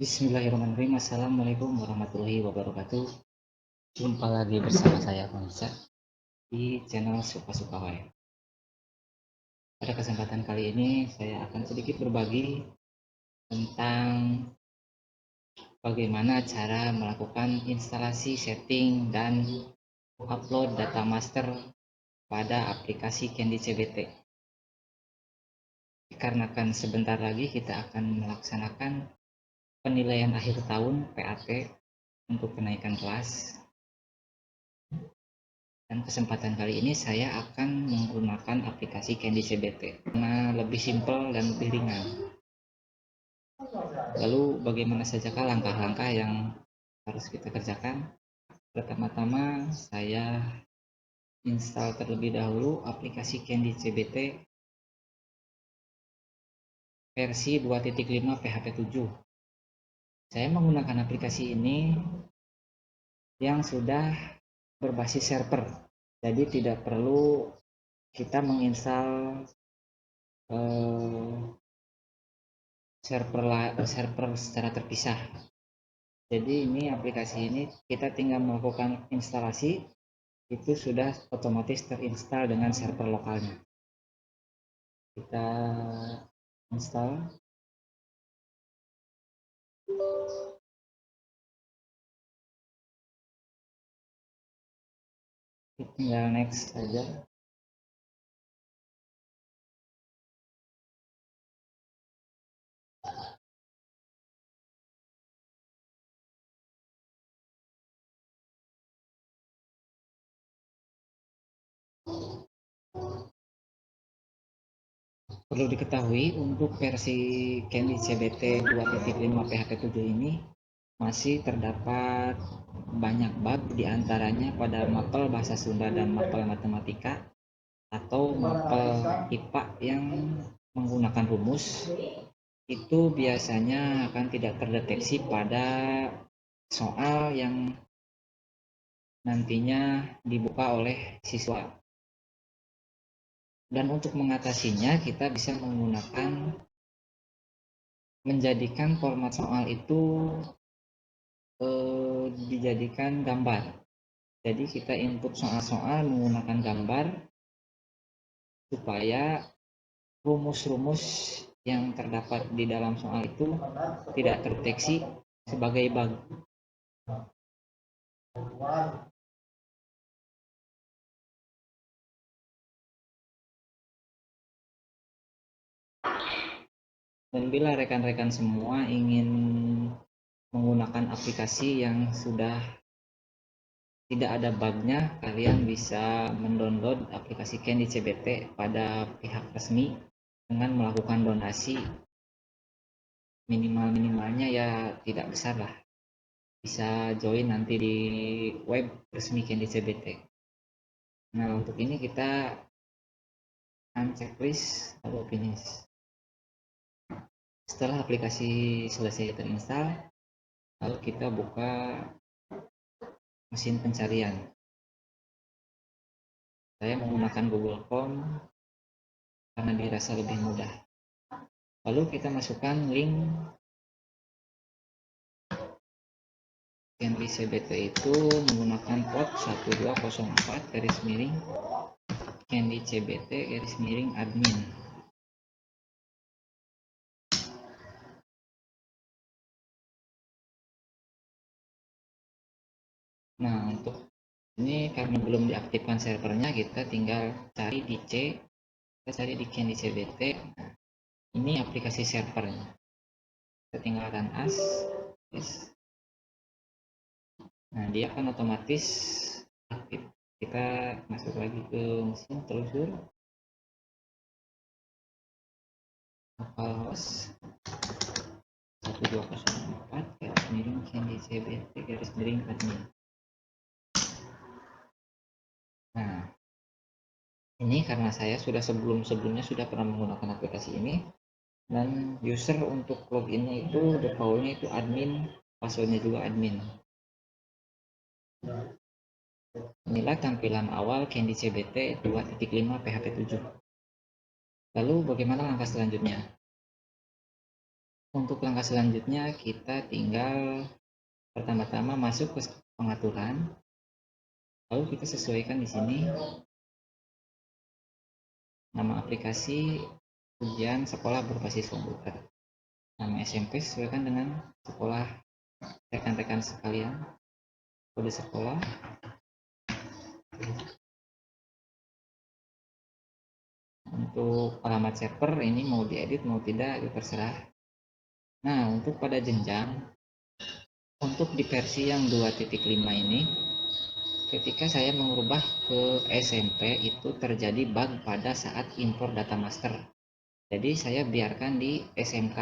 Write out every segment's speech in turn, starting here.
Bismillahirrahmanirrahim. Assalamualaikum warahmatullahi wabarakatuh. Jumpa lagi bersama saya Konsa di channel Suka-Suka Wae. Pada kesempatan kali ini saya akan sedikit berbagi tentang bagaimana cara melakukan instalasi, setting, dan upload data master pada aplikasi Candy CBT. Dikarenakan sebentar lagi kita akan melaksanakan penilaian akhir tahun PAT untuk kenaikan kelas. Dan kesempatan kali ini saya akan menggunakan aplikasi Candy CBT karena lebih simpel dan lebih ringan. Lalu bagaimana sajakah langkah-langkah yang harus kita kerjakan? Pertama-tama saya install terlebih dahulu aplikasi Candy CBT versi 2.5 PHP 7. Saya menggunakan aplikasi ini yang sudah berbasis server, jadi tidak perlu kita menginstal server secara terpisah. Jadi ini aplikasi ini kita tinggal melakukan instalasi, itu sudah otomatis terinstall dengan server lokalnya. Kita install. Tinggal next saja. Perlu diketahui untuk versi Candy CBT 2.5 PHP 7 ini masih terdapat banyak bug, diantaranya pada mapel bahasa Sunda dan mapel matematika atau mapel IPA yang menggunakan rumus. Itu biasanya akan tidak terdeteksi pada soal yang nantinya dibuka oleh siswa. Dan untuk mengatasinya kita bisa menjadikan format soal itu dijadikan gambar. Jadi kita input soal-soal menggunakan gambar supaya rumus-rumus yang terdapat di dalam soal itu tidak terdeteksi sebagai bug. Dan bila rekan-rekan semua ingin menggunakan aplikasi yang sudah tidak ada bugnya, kalian bisa mendownload aplikasi Candy CBT pada pihak resmi dengan melakukan donasi. Minimalnya ya tidak besar lah, bisa join nanti di web resmi Candy CBT. Nah, untuk ini kita akan checklist lalu finish. Setelah aplikasi selesai terinstall, lalu kita buka mesin pencarian. Saya menggunakan Google Chrome karena dirasa lebih mudah. Lalu kita masukkan link Candy CBT itu menggunakan port 1204 garis miring Candy CBT garis miring admin. Nah, untuk ini karena belum diaktifkan servernya, kita tinggal cari di kita cari di Candy CBT. Nah, ini aplikasi servernya. Kita tinggal run as. Nah, dia akan otomatis aktif. Kita masuk lagi ke mesin telusur, localhost 1204 garis miring Candy CBT garis miring admin. Nah, ini karena saya sudah sebelumnya sudah pernah menggunakan aplikasi ini, dan user untuk loginnya itu defaultnya itu admin, passwordnya juga admin. Inilah tampilan awal Candy CBT 2.5 PHP 7. Lalu bagaimana langkah selanjutnya? Untuk langkah selanjutnya kita tinggal pertama-tama masuk ke pengaturan, lalu kita sesuaikan di sini nama aplikasi ujian sekolah berbasis komputer. Nama SMP sesuaikan dengan sekolah rekan-rekan sekalian, kode sekolah. Untuk alamat server ini mau diedit mau tidak itu terserah. Nah, untuk pada jenjang, untuk di versi yang 2.5 ini, ketika saya mengubah ke SMP itu terjadi bug pada saat impor data master. Jadi saya biarkan di SMK,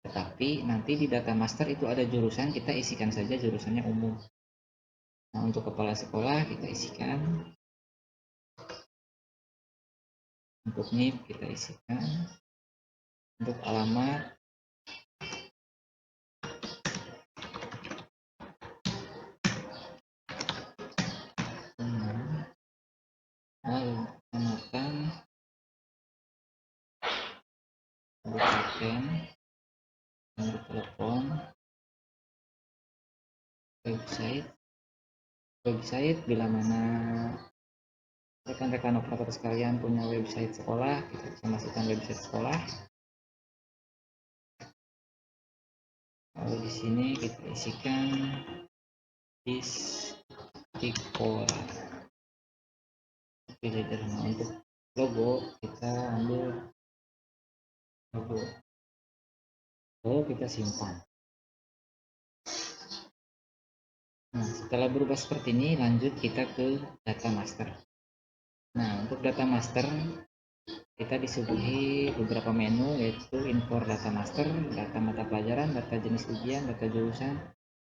tetapi nanti di data master itu ada jurusan, kita isikan saja jurusannya umum. Nah, untuk kepala sekolah kita isikan, untuk NIP kita isikan, untuk alamat lalu tambahkan kabupaten, nomor telepon, website bila mana rekan-rekan operator sekalian punya website sekolah, kita bisa masukkan website sekolah. Lalu di sini kita isikan Istiqora. Nah, untuk logo kita ambil logo, lalu kita simpan. Nah, setelah berubah seperti ini, lanjut kita ke data master. Nah, untuk data master kita disuguhi beberapa menu, yaitu impor data master, data mata pelajaran, data jenis ujian, data jurusan,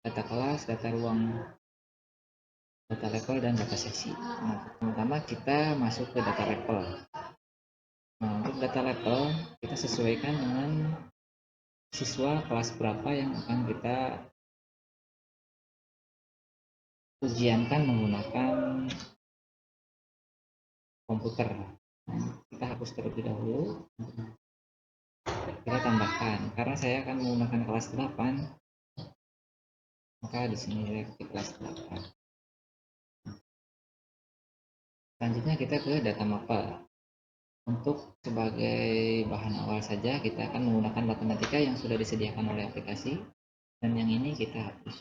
data kelas, data ruang, data level, dan data sesi. Nah, pertama kita masuk ke data level. Nah, untuk data level kita sesuaikan dengan siswa kelas berapa yang akan kita ujiankan menggunakan komputer. Kita hapus terlebih dahulu, kita tambahkan karena saya akan menggunakan kelas 8, maka di sini saya ketik kelas 8. Selanjutnya kita ke data mapel. Untuk sebagai bahan awal saja kita akan menggunakan matematika yang sudah disediakan oleh aplikasi, dan yang ini kita hapus.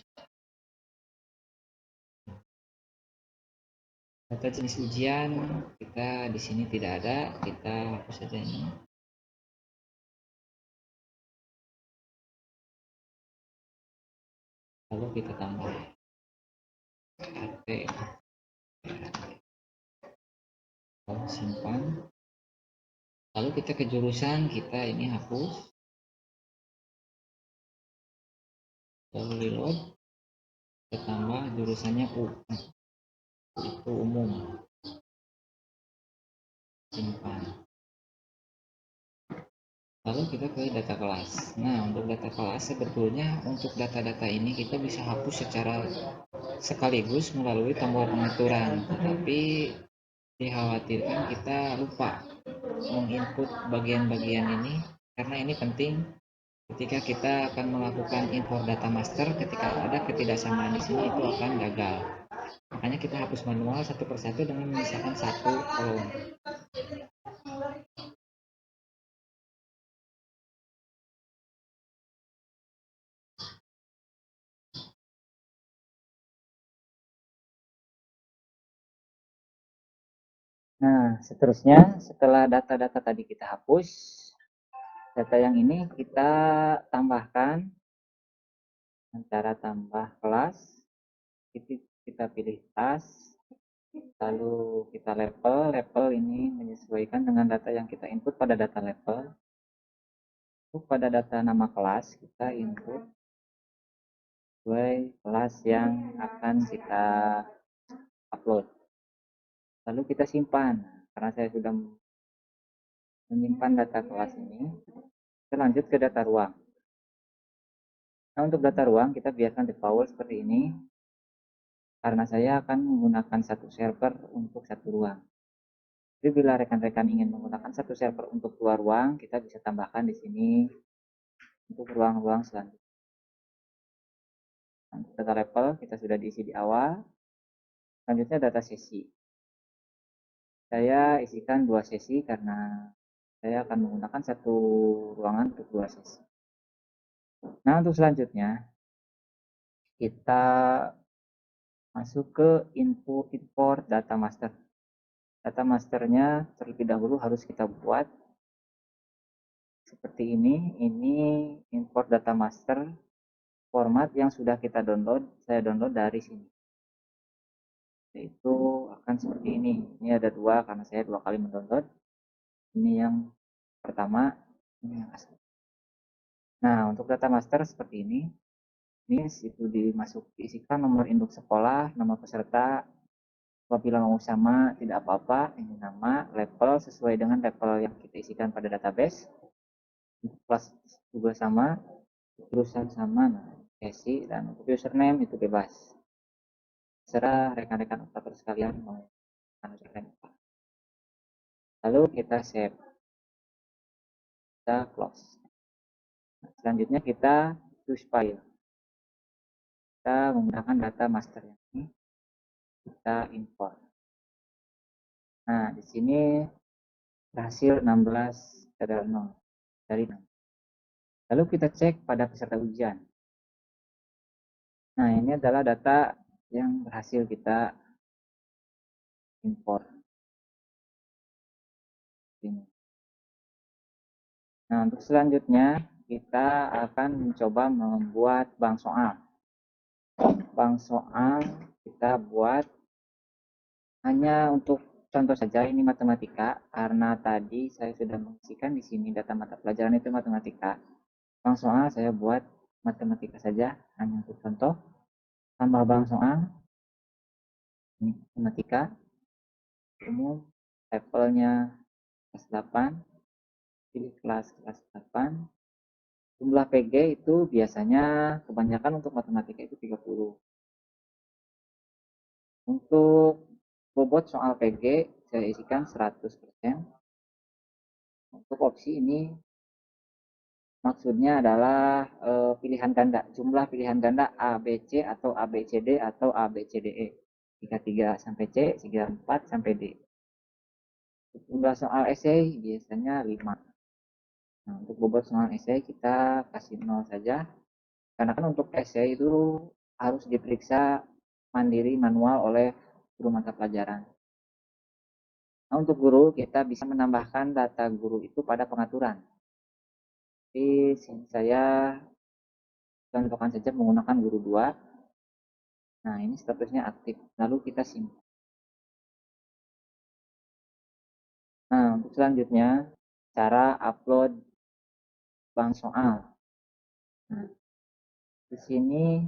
Data jenis ujian kita di sini tidak ada, kita hapus saja ini. Lalu kita tambah RT, lalu simpan. Lalu kita ke jurusan, kita ini hapus, lalu reload, kita tambah jurusannya U, itu umum, simpan. Lalu kita ke data kelas. Nah, untuk data kelas sebetulnya untuk data-data ini kita bisa hapus secara sekaligus melalui tombol pengaturan, tetapi dikhawatirkan kita lupa menginput bagian-bagian ini, karena ini penting ketika kita akan melakukan impor data master. Ketika ada ketidaksamaan di sini itu akan gagal, makanya kita hapus manual satu persatu dengan menyisakan satu kolom. Nah, seterusnya setelah data-data tadi kita hapus, data yang ini kita tambahkan antara tambah kelas, kita pilih tas, lalu kita level ini menyesuaikan dengan data yang kita input pada data level. Untuk pada data nama kelas kita input sesuai kelas yang akan kita upload, lalu kita simpan. Karena saya sudah menyimpan data kelas ini, kita lanjut ke data ruang. Nah, untuk data ruang kita biarkan default seperti ini, karena saya akan menggunakan satu server untuk satu ruang. Jadi bila rekan-rekan ingin menggunakan satu server untuk dua ruang, kita bisa tambahkan di sini untuk ruang-ruang selanjutnya. Untuk data level kita sudah diisi di awal. Selanjutnya data sesi. Saya isikan 2 sesi karena saya akan menggunakan satu ruangan untuk 2 sesi. Nah, untuk selanjutnya kita masuk ke info import data master. Data masternya terlebih dahulu harus kita buat seperti ini. Ini import data master format yang sudah kita download. Saya download dari sini. Yaitu akan seperti ini. Ini ada 2 karena saya 2 kali mendownload. Ini yang pertama, ini yang asli. Nah, untuk data master seperti ini. Ini itu diisikan nomor induk sekolah, nama peserta. Apabila mau sama tidak apa-apa, ini nama, level sesuai dengan level yang kita isikan pada database. Kelas juga sama, jurusan sama, nah, sesi, dan untuk username itu bebas. Serah rekan-rekan operator sekalian mau username apa. Lalu kita save, kita close. Nah, selanjutnya kita choose file. Kita menggunakan data master yang ini, kita import. Nah, di sini berhasil 16 adalah 0 dari 6. Lalu kita cek pada peserta ujian. Nah, ini adalah data yang berhasil kita import. Ini. Nah, untuk selanjutnya kita akan mencoba membuat bank soal. Bank soal kita buat hanya untuk contoh saja, ini matematika, karena tadi saya sudah mengisikan di sini data mata pelajaran itu matematika. Bank soal saya buat matematika saja, hanya untuk contoh. Tambah bank soal, ini matematika, umum, levelnya kelas 8, pilih kelas 8. Jumlah PG itu biasanya kebanyakan untuk matematika itu 30. Untuk bobot soal PG saya isikan 100%. Untuk opsi ini maksudnya adalah pilihan ganda, jumlah pilihan ganda A, B, C atau A, B, C, D atau A, B, C, D, E. 33 sampai C, 34 sampai D. Jumlah soal esai biasanya 5. Nah, untuk bobot soal esai kita kasih 0 saja. Karena kan untuk esai itu harus diperiksa mandiri manual oleh guru mata pelajaran. Nah, untuk guru kita bisa menambahkan data guru itu pada pengaturan. Di sini saya contohkan saja menggunakan guru 2. Nah, ini statusnya aktif. Lalu kita simpan. Nah, untuk selanjutnya cara upload bank soal. Nah, di sini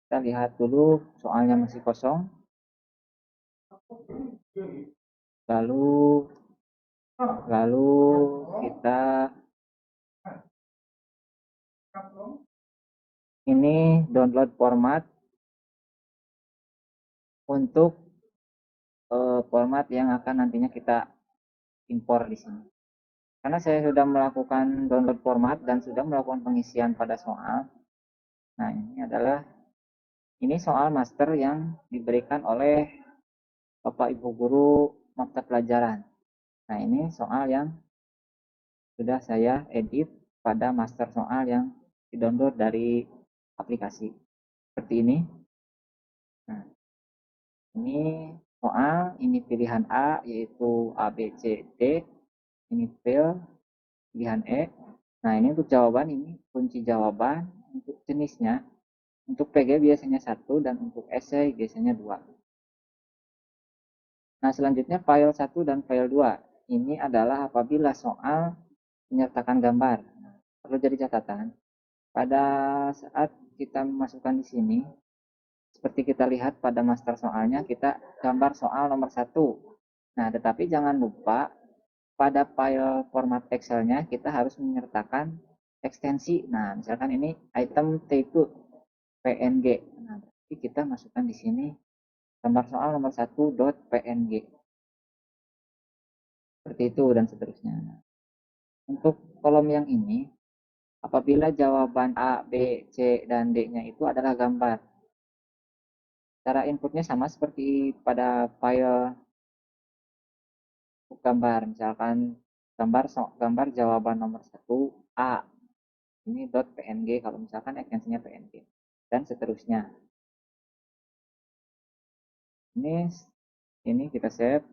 kita lihat dulu soalnya masih kosong. Lalu kita ini download format untuk format yang akan nantinya kita impor di sini. Karena saya sudah melakukan download format dan sudah melakukan pengisian pada soal. Nah, ini soal master yang diberikan oleh Bapak Ibu guru mata pelajaran. Nah, ini soal yang sudah saya edit pada master soal yang di-download dari aplikasi. Seperti ini. Nah, ini soal, ini pilihan A yaitu A, B, C, D. Ini fill, pilihan E. Nah, ini untuk jawaban, ini kunci jawaban. Untuk jenisnya, untuk PG biasanya 1 dan untuk esai biasanya 2. Nah, selanjutnya file 1 dan file 2. Ini adalah apabila soal menyertakan gambar. Nah, perlu jadi catatan, pada saat kita memasukkan di sini, seperti kita lihat pada master soalnya, kita gambar soal nomor 1. Nah, tetapi jangan lupa pada file format Excel-nya kita harus menyertakan ekstensi. Nah, misalkan ini item T2 PNG. Nah, berarti kita masukkan di sini gambar soal nomor 1.png. Seperti itu dan seterusnya. Nah, untuk kolom yang ini Apabila jawaban A, B, C, dan D-nya itu adalah gambar. Cara inputnya sama seperti pada file gambar. Misalkan gambar jawaban nomor 1 A. Ini .png kalau misalkan ekstensinya png. Dan seterusnya. Ini kita save.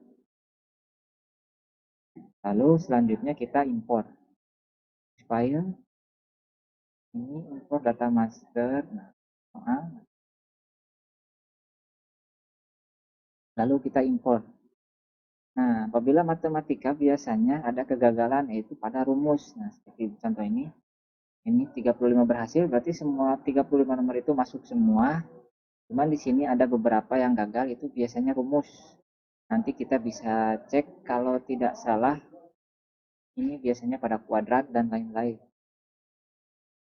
Lalu selanjutnya kita import. File. Ini import data master. Lalu kita import. Nah, apabila matematika biasanya ada kegagalan yaitu pada rumus. Nah, seperti contoh ini 35 berhasil, berarti semua 35 nomor itu masuk semua. Cuman di sini ada beberapa yang gagal, itu biasanya rumus. Nanti kita bisa cek kalau tidak salah, ini biasanya pada kuadrat dan lain-lain.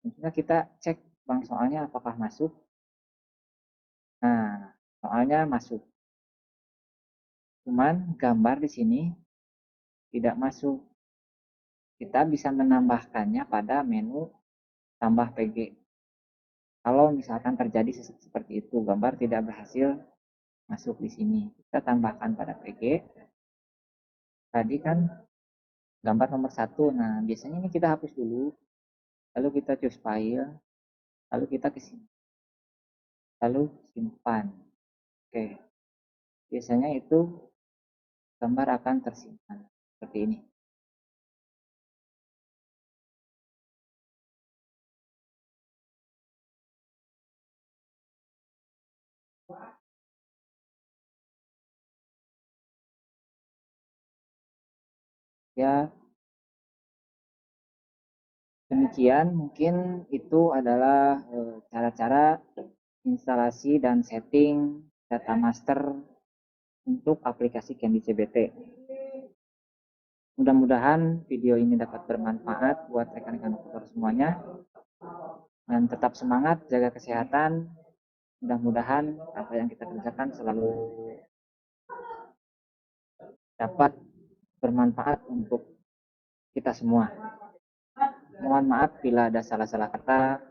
Misalnya kita cek bang soalnya apakah masuk. Nah, soalnya masuk. Cuman gambar di sini tidak masuk. Kita bisa menambahkannya pada menu tambah PG. Kalau misalkan terjadi seperti itu, gambar tidak berhasil masuk di sini, kita tambahkan pada PG. Tadi kan gambar nomor 1. Nah, biasanya ini kita hapus dulu, lalu kita choose file, lalu kita ke sini, lalu simpan. Oke, biasanya itu gambar akan tersimpan seperti ini. Ya, demikian mungkin itu adalah cara-cara instalasi dan setting data master untuk aplikasi Candy CBT. Mudah-mudahan video ini dapat bermanfaat buat rekan-rekan operator semuanya. Dan tetap semangat, jaga kesehatan. Mudah-mudahan apa yang kita kerjakan selalu dapat bermanfaat untuk kita semua. Mohon maaf bila ada salah-salah kata.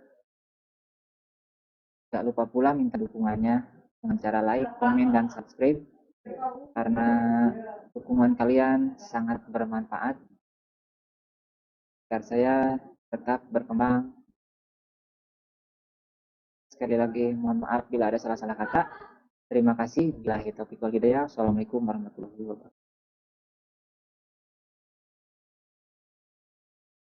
Gak lupa pula minta dukungannya dengan cara like, komen, dan subscribe. Karena dukungan kalian sangat bermanfaat agar saya tetap berkembang. Sekali lagi mohon maaf bila ada salah-salah kata. Terima kasih. Billahi taufiq wal hidayah. Assalamualaikum warahmatullahi wabarakatuh.